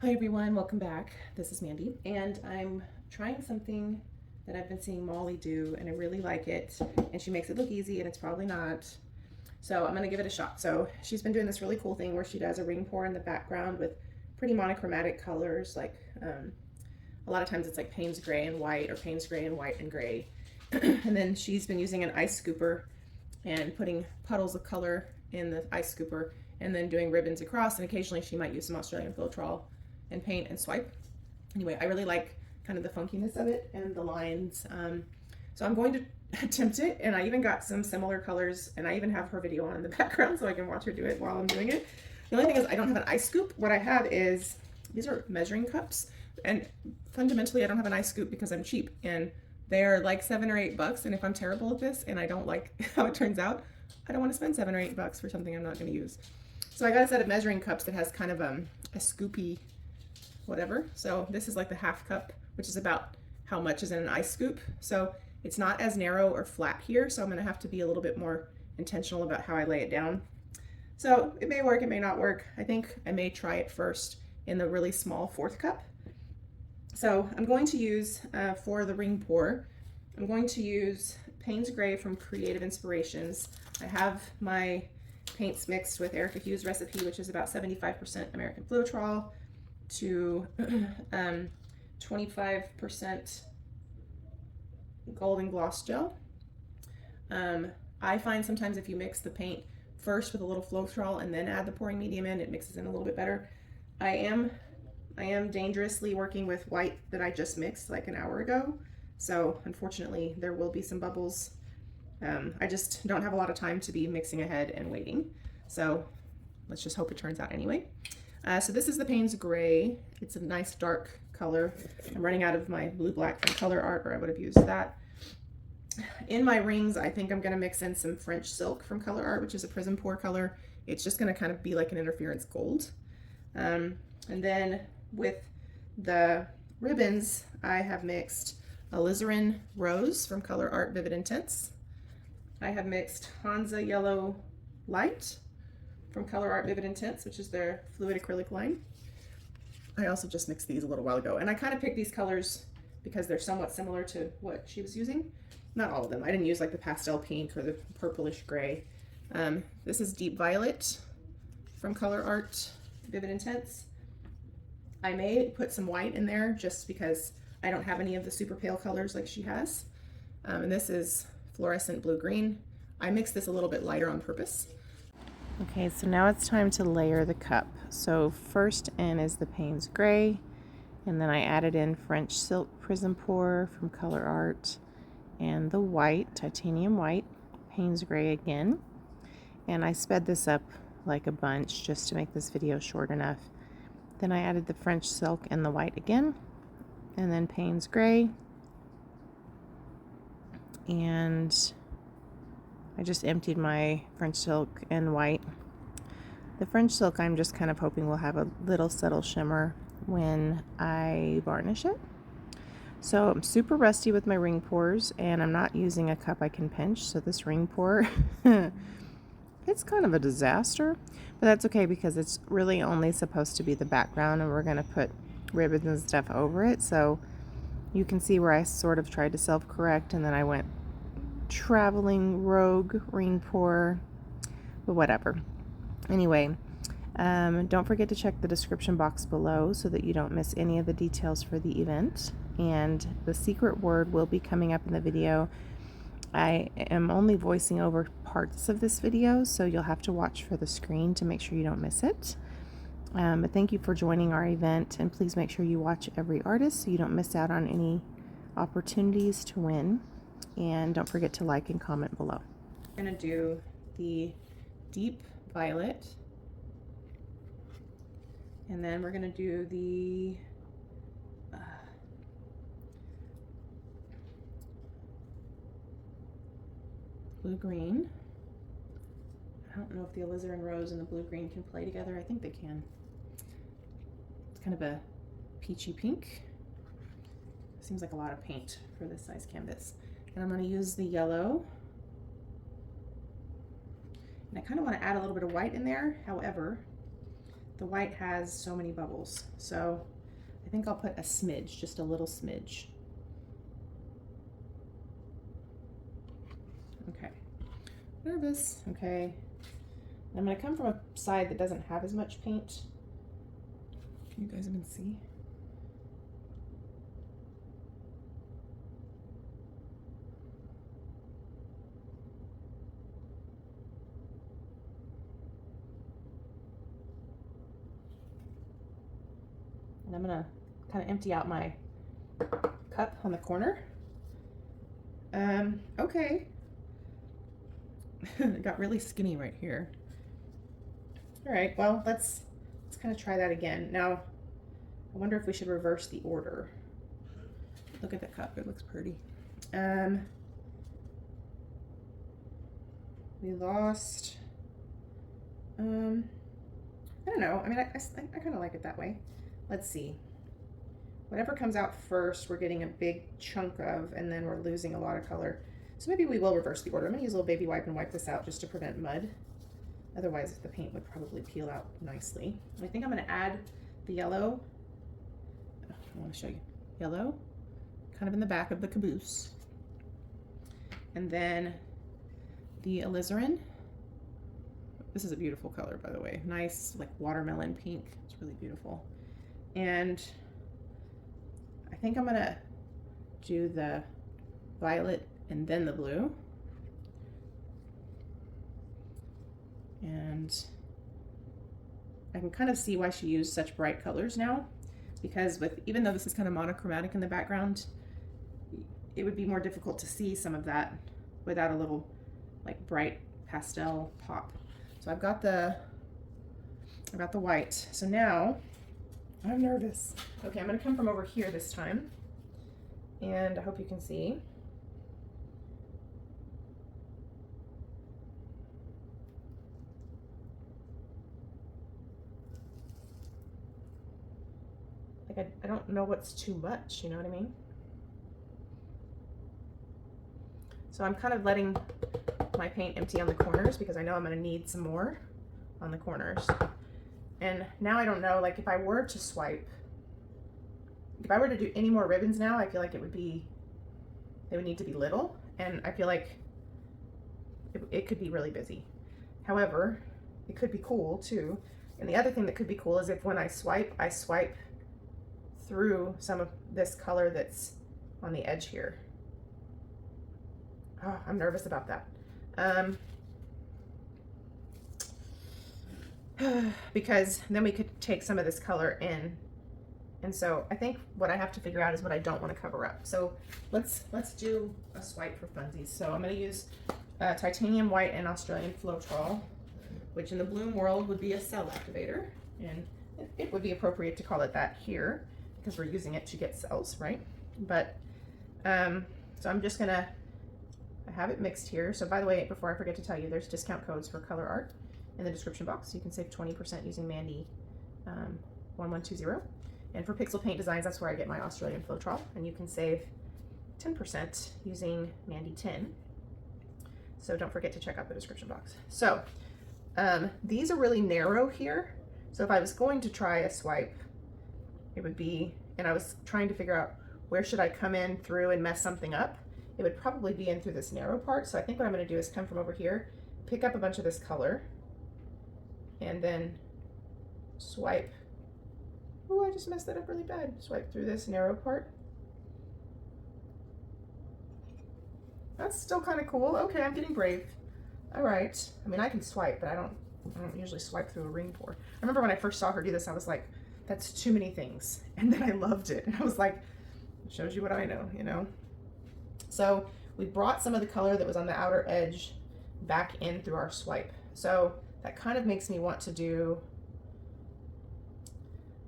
Hi everyone, welcome back. This is Mandy, and I'm trying something that I've been seeing Molly do, and I really like it, and she makes it look easy, and it's probably not. So I'm gonna give it a shot. So she's been doing this really cool thing where she does a ring pour in the background with pretty monochromatic colors, like a lot of times it's like Payne's gray and white, or Payne's gray and white and gray. And then she's been using an ice scooper and putting puddles of color in the ice scooper, and then doing ribbons across, and occasionally she might use some Australian Floetrol and paint and swipe. Anyway, I really like kind of the funkiness of it and the lines. So I'm going to attempt it, and I even got some similar colors, and I even have her video on in the background so I can watch her do it while I'm doing it. The only thing is I don't have an ice scoop. What I have is, these are measuring cups, and fundamentally I don't have an ice scoop because I'm cheap, and they're like $7 or $8, and if I'm terrible at this and I don't like how it turns out, I don't want to spend $7 or $8 for something I'm not going to use. So I got a set of measuring cups that has kind of a scoopy whatever. So this is like the half cup, which is about how much is in an ice scoop. So it's not as narrow or flat here, so I'm going to have to be a little bit more intentional about how I lay it down. So it may work, it may not work. I think I may try it first in the really small 4th cup. So I'm going to use, for the ring pour, I'm going to use Payne's Gray from Creative Inspirations. I have my paints mixed with Erica Hughes' recipe, which is about 75% American Floetrol to 25% golden gloss gel. I find sometimes if you mix the paint first with a little Floetrol and then add the pouring medium in, it mixes in a little bit better. I am dangerously working with white that I just mixed like an hour ago, so unfortunately there will be some bubbles. I just don't have a lot of time to be mixing ahead and waiting, so let's just hope it turns out anyway. So this is the Payne's Gray. It's a nice dark color. I'm running out of my blue black from Color Art, or I would have used that. In my rings, I think I'm going to mix in some French Silk from Color Art, which is a prism pour color. It's just going to kind of be like an interference gold. And then with the ribbons, I have mixed Alizarin Rose from Color Art Vivid Intense. I have mixed Hansa Yellow Light from Color Art Vivid Intense, which is their fluid acrylic line. I also just mixed these a little while ago, and I kind of picked these colors because they're somewhat similar to what she was using. Not all of them. I didn't use like the pastel pink or the purplish gray. This is Deep Violet from Color Art Vivid Intense. I may put some white in there just because I don't have any of the super pale colors like she has. And this is Fluorescent Blue Green. I mixed this a little bit lighter on purpose. Okay, so now it's time to layer the cup. So first in is the Payne's Gray, and then I added in French Silk Prism Pour from Color Art, and the white, titanium white, Payne's Gray again. And I sped this up like a bunch just to make this video short enough. Then I added the French Silk and the white again, and then Payne's Gray, and I just emptied my French Silk and white. The French Silk I'm just kind of hoping will have a little subtle shimmer when I varnish it. So I'm super rusty with my ring pours, and I'm not using a cup I can pinch, so this ring pour, it's kind of a disaster, but that's okay because it's really only supposed to be the background, and we're going to put ribbons and stuff over it. So you can see where I sort of tried to self-correct, and then I went traveling rogue ring pour, but whatever. Anyway, don't forget to check the description box below so that you don't miss any of the details for the event, and the secret word will be coming up in the video. I am only voicing over parts of this video, so you'll have to watch for the screen to make sure you don't miss it. But thank you for joining our event, and please make sure you watch every artist so you don't miss out on any opportunities to win. And don't forget to like and comment below. I'm going to do the Deep Violet, and then we're going to do the Blue Green. I don't know if the Alizarin Rose and the Blue Green can play together. I think they can. It's kind of a peachy pink. Seems like a lot of paint for this size canvas. And I'm going to use the yellow. And I kind of want to add a little bit of white in there. However, the white has so many bubbles. So I think I'll put a smidge, just a little smidge. Okay, nervous, okay. I'm gonna come from a side that doesn't have as much paint. Can you guys even see? And I'm gonna kind of empty out my cup on the corner. Okay. It got really skinny right here. All right, well, let's kind of try that again. Now, I wonder if we should reverse the order. Look at the cup, it looks pretty. We lost, I don't know. I mean, I kind of like it that way. Let's see. Whatever comes out first, we're getting a big chunk of, and then we're losing a lot of color. So maybe we will reverse the order. I'm gonna use a little baby wipe and wipe this out just to prevent mud. Otherwise, the paint would probably peel out nicely. I think I'm gonna add the yellow. Oh, I wanna show you. Yellow, kind of in the back of the caboose. And then the alizarin. This is a beautiful color, by the way. Nice, like watermelon pink. It's really beautiful. And I think I'm gonna do the violet and then the blue. And I can kind of see why she used such bright colors now, because even though this is kind of monochromatic in the background, it would be more difficult to see some of that without a little like bright pastel pop. So I've got the white. So now I'm nervous. Okay, I'm gonna come from over here this time, and I hope you can see. Like I don't know what's too much, you know what I mean? So I'm kind of letting my paint empty on the corners because I know I'm gonna need some more on the corners. And now I don't know, like if I were to swipe, if I were to do any more ribbons now, I feel like they would need to be little, and I feel like it could be really busy. However, it could be cool too. And the other thing that could be cool is if when I swipe through some of this color that's on the edge here. Oh, I'm nervous about that. Because then we could take some of this color in. And so I think what I have to figure out is what I don't want to cover up. So let's do a swipe for funsies. So I'm going to use titanium white and Australian Floetrol, which in the bloom world would be a cell activator. And it would be appropriate to call it that here because we're using it to get cells, right? But, so I'm just gonna, I have it mixed here. So by the way, before I forget to tell you, there's discount codes for color art in the description box. You can save 20% using Mandy 1120. And for pixel paint designs, that's where I get my Australian Floetrol. And you can save 10% using Mandy 10. So don't forget to check out the description box. So these are really narrow here. So if I was going to try a swipe, it would be, and I was trying to figure out where should I come in through and mess something up, it would probably be in through this narrow part. So I think what I'm gonna do is come from over here, pick up a bunch of this color, and then swipe. Oh, I just messed that up really bad. Swipe through this narrow part. That's still kind of cool. Okay, I'm getting brave. All right. I mean, I can swipe, but I don't usually swipe through a ring pour. I remember when I first saw her do this, I was like, that's too many things. And then I loved it. And I was like, it shows you what I know, you know? So we brought some of the color that was on the outer edge back in through our swipe. So that kind of makes me want to do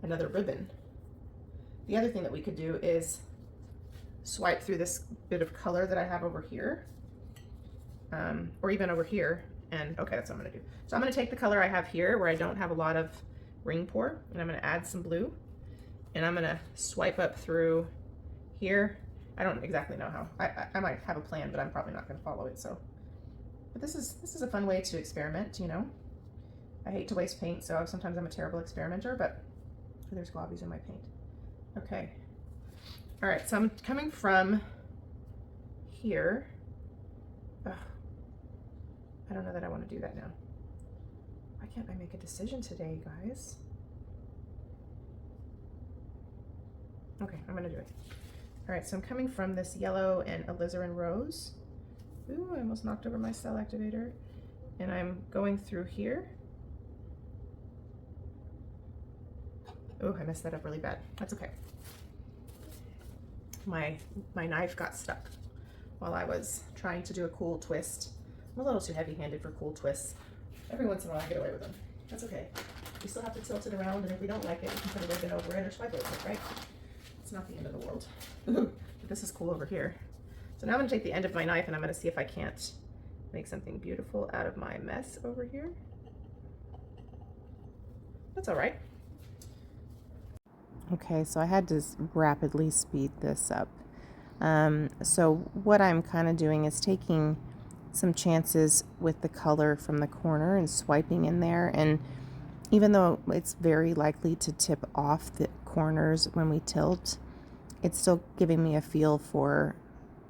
another ribbon. The other thing that we could do is swipe through this bit of color that I have over here, or even over here. And okay, that's what I'm gonna do. So I'm gonna take the color I have here where I don't have a lot of ring pour, and I'm gonna add some blue, and I'm gonna swipe up through here. I don't exactly know how. I might have a plan, but I'm probably not gonna follow it. So, but this is a fun way to experiment, you know. I hate to waste paint, so sometimes I'm a terrible experimenter, but there's globbies in my paint. Okay. All right, so I'm coming from here. Ugh. I don't know that I want to do that now. Why can't I make a decision today, guys? Okay, I'm gonna do it. All right, so I'm coming from this yellow and alizarin rose. Ooh, I almost knocked over my Cell Activator. And I'm going through here. Oh, I messed that up really bad. That's okay. My knife got stuck while I was trying to do a cool twist. I'm a little too heavy-handed for cool twists. Every once in a while I get away with them. That's okay. We still have to tilt it around, and if we don't like it, we can put a ribbon over it or swipe over it, right? It's not the end of the world. But this is cool over here. So now I'm gonna take the end of my knife and I'm gonna see if I can't make something beautiful out of my mess over here. That's all right. Okay, so I had to rapidly speed this up. So what I'm kind of doing is taking some chances with the color from the corner and swiping in there. And even though it's very likely to tip off the corners when we tilt, it's still giving me a feel for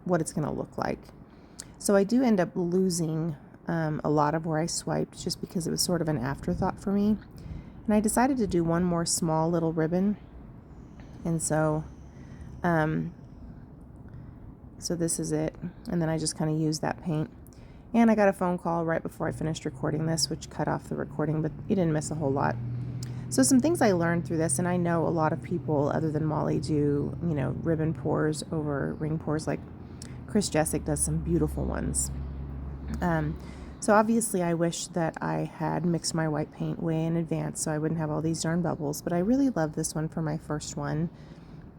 what it's going to look like. So I do end up losing a lot of where I swiped just because it was sort of an afterthought for me. And I decided to do one more small little ribbon. And so this is it. And then I just kind of use that paint. And I got a phone call right before I finished recording this, which cut off the recording, but you didn't miss a whole lot. So some things I learned through this, and I know a lot of people other than Molly do, you know, ribbon pours over ring pours. Like Chris Jessic does some beautiful ones. So obviously I wish that I had mixed my white paint way in advance so I wouldn't have all these darn bubbles, but I really love this one for my first one.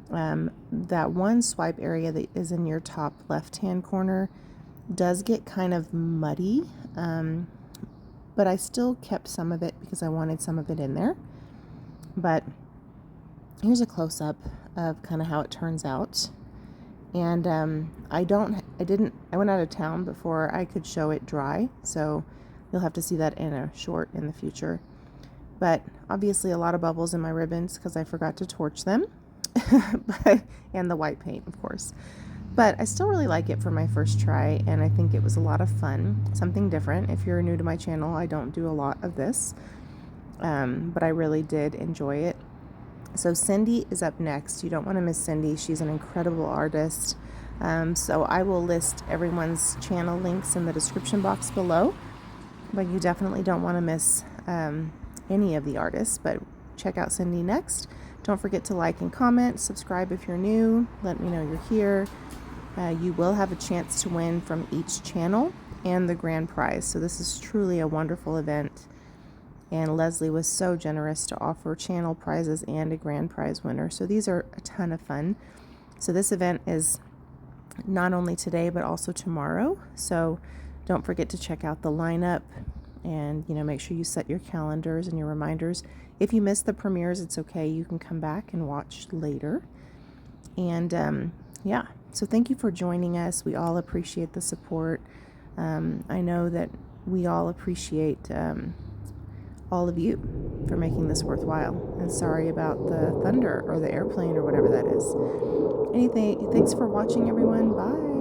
That one swipe area that is in your top left-hand corner does get kind of muddy, but I still kept some of it because I wanted some of it in there. But here's a close-up of kind of how it turns out. And I went out of town before I could show it dry, so you'll have to see that in a short in the future. But obviously a lot of bubbles in my ribbons because I forgot to torch them, and the white paint, of course. But I still really like it for my first try, and I think it was a lot of fun, something different. If you're new to my channel, I don't do a lot of this, but I really did enjoy it. So Cindy is up next. You don't want to miss Cindy. She's an incredible artist. So I will list everyone's channel links in the description box below, but you definitely don't want to miss any of the artists. But check out Cindy next. Don't forget to like and comment, subscribe if you're new, let me know you're here. You will have a chance to win from each channel and the grand prize. So this is truly a wonderful event. And Leslie was so generous to offer channel prizes and a grand prize winner. So these are a ton of fun. So this event is not only today, but also tomorrow. So don't forget to check out the lineup and, you know, make sure you set your calendars and your reminders. If you miss the premieres, it's okay. You can come back and watch later. And yeah, so thank you for joining us. We all appreciate the support. I know that we all appreciate all of you for making this worthwhile. And sorry about the thunder or the airplane or whatever that is. Thanks for watching, everyone. Bye.